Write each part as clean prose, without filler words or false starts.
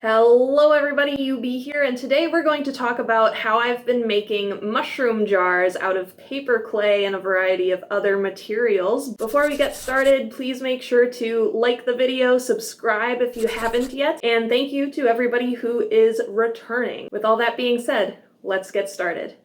Hello everybody, UB here, and today we're going to talk about how I've been making mushroom jars out of paper clay and a variety of other materials. Before we get started, please make sure to like the video, subscribe if you haven't yet, and thank you to everybody who is returning. With all that being said, let's get started.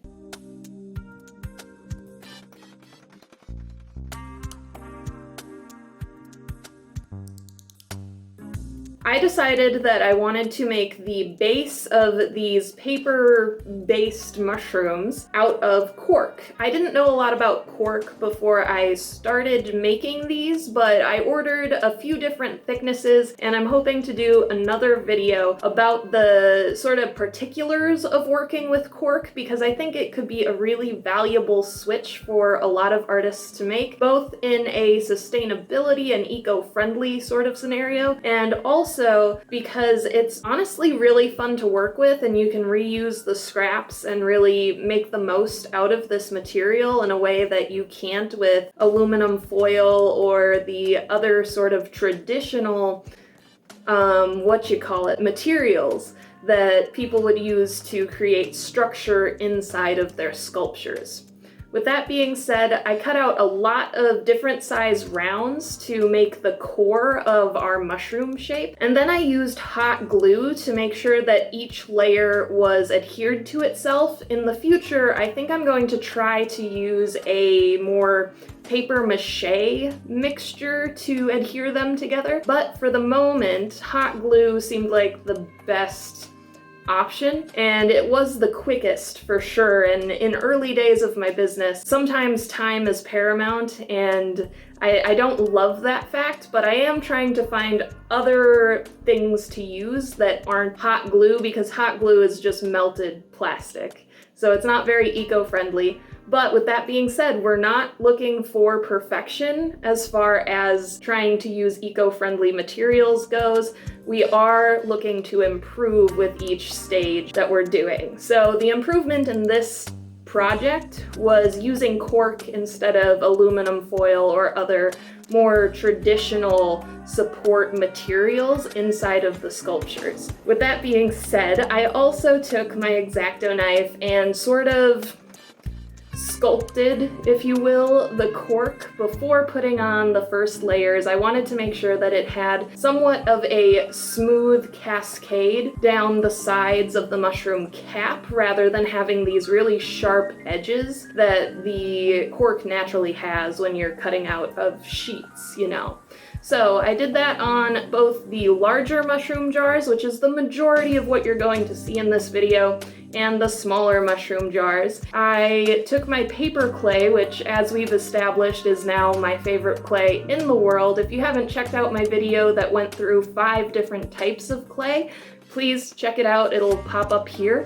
I decided that I wanted to make the base of these paper-based mushrooms out of cork. I didn't know a lot about cork before I started making these, but I ordered a few different thicknesses, and I'm hoping to do another video about the sort of particulars of working with cork, because I think it could be a really valuable switch for a lot of artists to make, both in a sustainability and eco-friendly sort of scenario, and also because it's honestly really fun to work with, and you can reuse the scraps and really make the most out of this material in a way that you can't with aluminum foil or the other sort of traditional materials that people would use to create structure inside of their sculptures. With that being said, I cut out a lot of different size rounds to make the core of our mushroom shape, and then I used hot glue to make sure that each layer was adhered to itself. In the future, I think I'm going to try to use a more paper mache mixture to adhere them together, but for the moment, hot glue seemed like the best option, and it was the quickest for sure. And in early days of my business, sometimes time is paramount, and I don't love that fact, but I am trying to find other things to use that aren't hot glue, because hot glue is just melted plastic, so it's not very eco-friendly. But with that being said, we're not looking for perfection as far as trying to use eco-friendly materials goes. We are looking to improve with each stage that we're doing. So the improvement in this project was using cork instead of aluminum foil or other more traditional support materials inside of the sculptures. With that being said, I also took my X-Acto knife and sort of sculpted, if you will, the cork before putting on the first layers. I wanted to make sure that it had somewhat of a smooth cascade down the sides of the mushroom cap, rather than having these really sharp edges that the cork naturally has when you're cutting out of sheets, you know. So I did that on both the larger mushroom jars, which is the majority of what you're going to see in this video, and the smaller mushroom jars. I took my paper clay, which, as we've established, is now my favorite clay in the world. If you haven't checked out my video that went through 5 different types of clay, please check it out, it'll pop up here.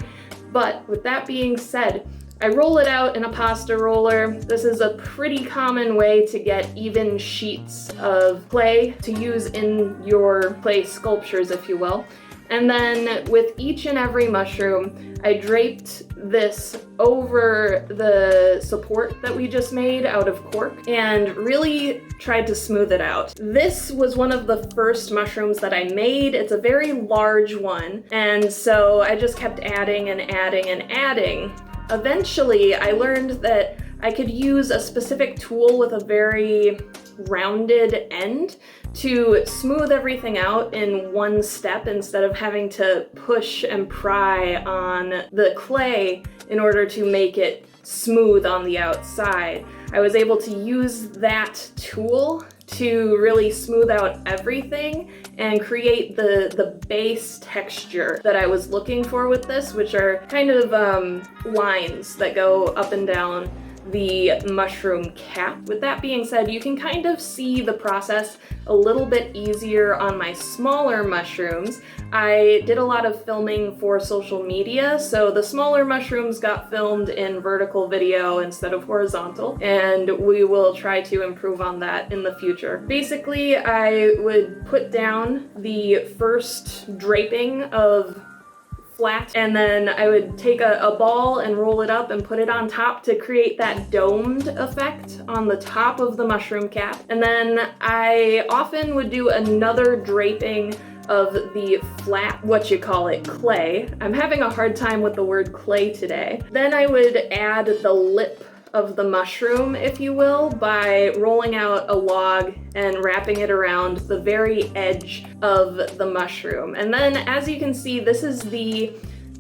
But with that being said, I roll it out in a pasta roller. This is a pretty common way to get even sheets of clay to use in your clay sculptures, if you will. And then with each and every mushroom, I draped this over the support that we just made out of cork and really tried to smooth it out. This was one of the first mushrooms that I made. It's a very large one, and so I just kept adding and adding and adding. Eventually, I learned that I could use a specific tool with a very rounded end to smooth everything out in one step instead of having to push and pry on the clay in order to make it smooth on the outside. I was able to use that tool to really smooth out everything and create the base texture that I was looking for with this, which are kind of lines that go up and down the mushroom cap. With that being said, you can kind of see the process a little bit easier on my smaller mushrooms. I did a lot of filming for social media, so the smaller mushrooms got filmed in vertical video instead of horizontal, and we will try to improve on that in the future. Basically, I would put down the first draping of flat, and then I would take a ball and roll it up and put it on top to create that domed effect on the top of the mushroom cap. And then I often would do another draping of the flat, clay. I'm having a hard time with the word clay today. Then I would add the lip of the mushroom, if you will, by rolling out a log and wrapping it around the very edge of the mushroom. And then, as you can see, this is the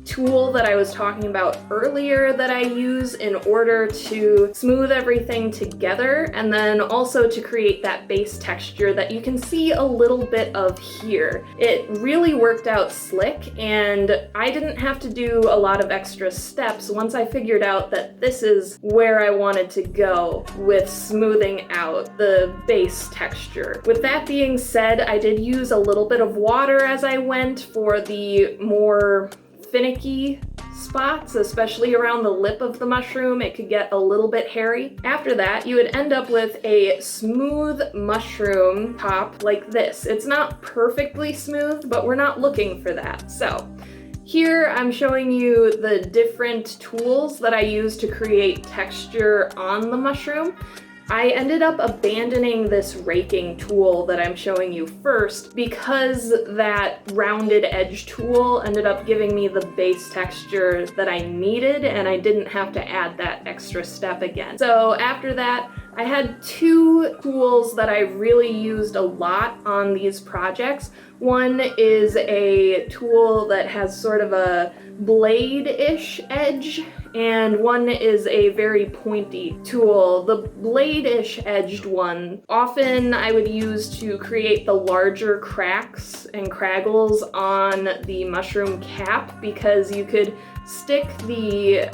tool that I was talking about earlier that I use in order to smooth everything together, and then also to create that base texture that you can see a little bit of here. It really worked out slick, and I didn't have to do a lot of extra steps once I figured out that this is where I wanted to go with smoothing out the base texture. With that being said, I did use a little bit of water as I went for the more finicky spots, especially around the lip of the mushroom. It could get a little bit hairy. After that, you would end up with a smooth mushroom top like this. It's not perfectly smooth, but we're not looking for that. So here I'm showing you the different tools that I use to create texture on the mushroom. I ended up abandoning this raking tool that I'm showing you first because that rounded edge tool ended up giving me the base texture that I needed, and I didn't have to add that extra step again. So after that, I had two tools that I really used a lot on these projects. One is a tool that has sort of a blade-ish edge, and one is a very pointy tool. The blade-ish edged one, often I would use to create the larger cracks and craggles on the mushroom cap, because you could stick the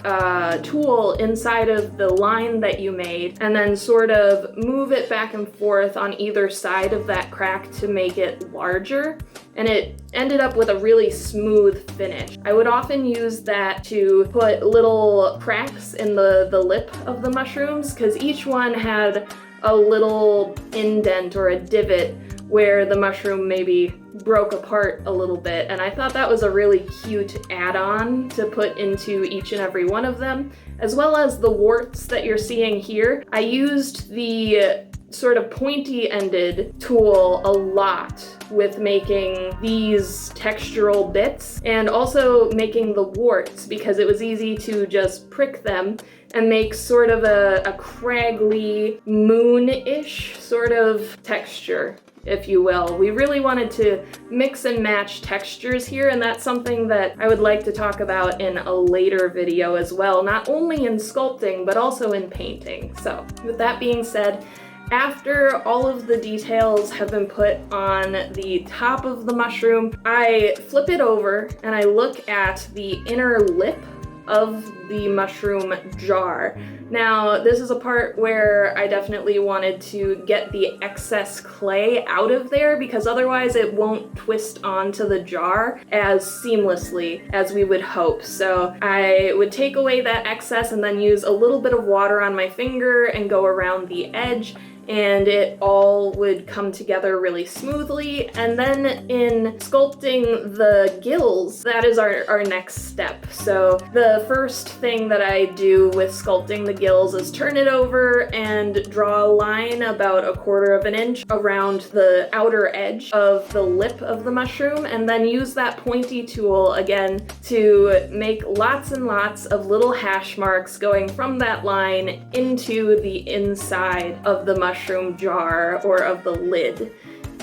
tool inside of the line that you made and then sort of move it back and forth on either side of that crack to make it larger, and it ended up with a really smooth finish. I would often use that to put little cracks in the lip of the mushrooms, because each one had a little indent or a divot where the mushroom maybe broke apart a little bit, and I thought that was a really cute add-on to put into each and every one of them, as well as the warts that you're seeing here. I used the sort of pointy-ended tool a lot with making these textural bits and also making the warts, because it was easy to just prick them and make sort of a craggly, moon-ish sort of texture, if you will. We really wanted to mix and match textures here, and that's something that I would like to talk about in a later video as well, not only in sculpting, but also in painting. So, with that being said, after all of the details have been put on the top of the mushroom, I flip it over and I look at the inner lip of the mushroom jar. Now, this is a part where I definitely wanted to get the excess clay out of there, because otherwise it won't twist onto the jar as seamlessly as we would hope. So I would take away that excess and then use a little bit of water on my finger and go around the edge, and it all would come together really smoothly. And then in sculpting the gills, that is our next step. So the first thing that I do with sculpting the gills is turn it over and draw a line about 1/4 of an inch around the outer edge of the lip of the mushroom, and then use that pointy tool again to make lots and lots of little hash marks going from that line into the inside of the mushroom jar or of the lid.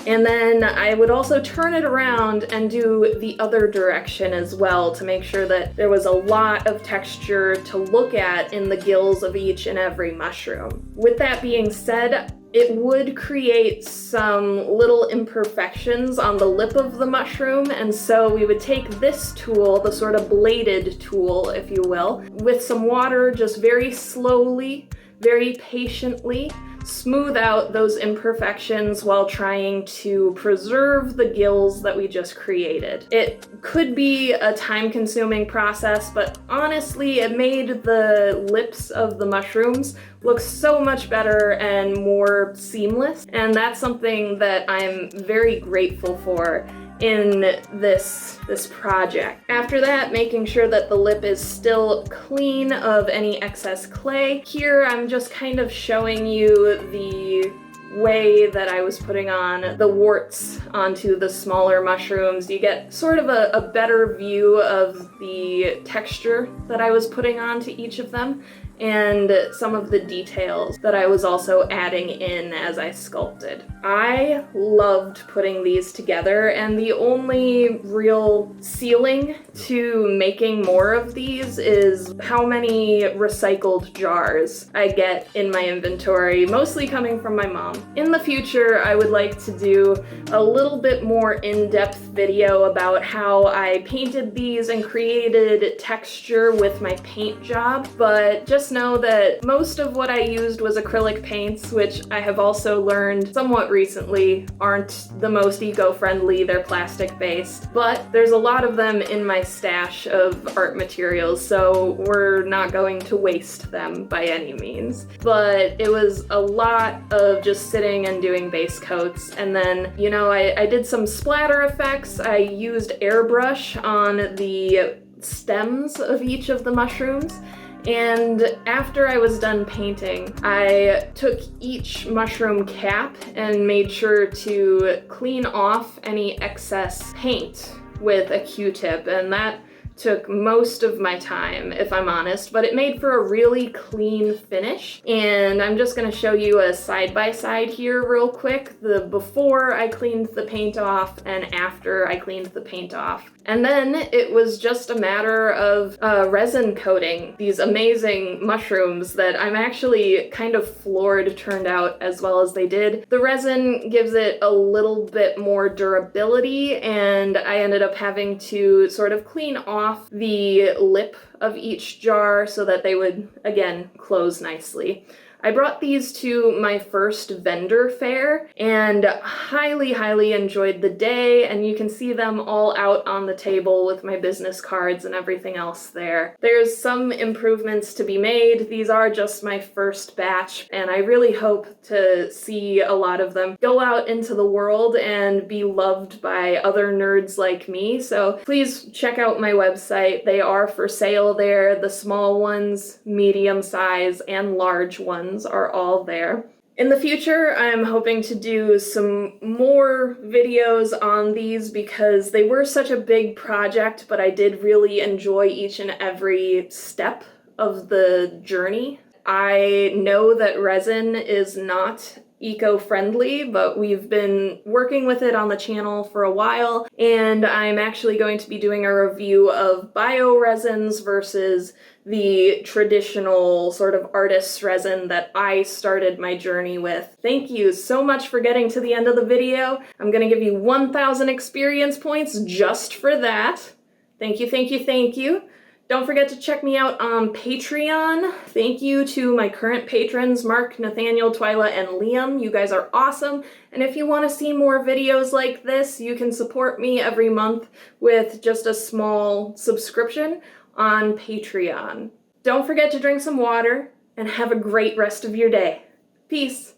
And then I would also turn it around and do the other direction as well to make sure that there was a lot of texture to look at in the gills of each and every mushroom. With that being said, it would create some little imperfections on the lip of the mushroom, and so we would take this tool, the sort of bladed tool, if you will, with some water, just very slowly, very patiently, smooth out those imperfections while trying to preserve the gills that we just created. It could be a time-consuming process, but honestly, it made the lips of the mushrooms look so much better and more seamless, and that's something that I'm very grateful for in this project. After that, making sure that the lip is still clean of any excess clay. Here I'm just kind of showing you the way that I was putting on the warts onto the smaller mushrooms, you get sort of a better view of the texture that I was putting onto each of them, and some of the details that I was also adding in as I sculpted. I loved putting these together, and the only real ceiling to making more of these is how many recycled jars I get in my inventory, mostly coming from my mom. In the future, I would like to do a little bit more in-depth video about how I painted these and created texture with my paint job, but just know that most of what I used was acrylic paints, which I have also learned somewhat recently aren't the most eco-friendly. They're plastic-based, but there's a lot of them in my stash of art materials, so we're not going to waste them by any means. But it was a lot of just sitting and doing base coats, and then, you know, I did some splatter effects. I used airbrush on the stems of each of the mushrooms. And after I was done painting, I took each mushroom cap and made sure to clean off any excess paint with a Q-tip, and that took most of my time, if I'm honest, but it made for a really clean finish. And I'm just gonna show you a side-by-side here real quick, the before I cleaned the paint off and after I cleaned the paint off. And then it was just a matter of resin coating these amazing mushrooms that I'm actually kind of floored turned out as well as they did. The resin gives it a little bit more durability, and I ended up having to sort of clean off the lip of each jar so that they would, again, close nicely. I brought these to my first vendor fair and highly enjoyed the day, and you can see them all out on the table with my business cards and everything else there. There's some improvements to be made. These are just my first batch, and I really hope to see a lot of them go out into the world and be loved by other nerds like me. So please check out my website. They are for sale there. The small ones, medium size, and large ones are all there. In the future, I'm hoping to do some more videos on these because they were such a big project, but I did really enjoy each and every step of the journey. I know that resin is not eco-friendly, but we've been working with it on the channel for a while, and I'm actually going to be doing a review of bio-resins versus the traditional sort of artist's resin that I started my journey with. Thank you so much for getting to the end of the video. I'm gonna give you 1,000 experience points just for that. Thank you, thank you, thank you. Don't forget to check me out on Patreon. Thank you to my current patrons, Mark, Nathaniel, Twyla, and Liam. You guys are awesome. And if you want to see more videos like this, you can support me every month with just a small subscription on Patreon. Don't forget to drink some water and have a great rest of your day. Peace.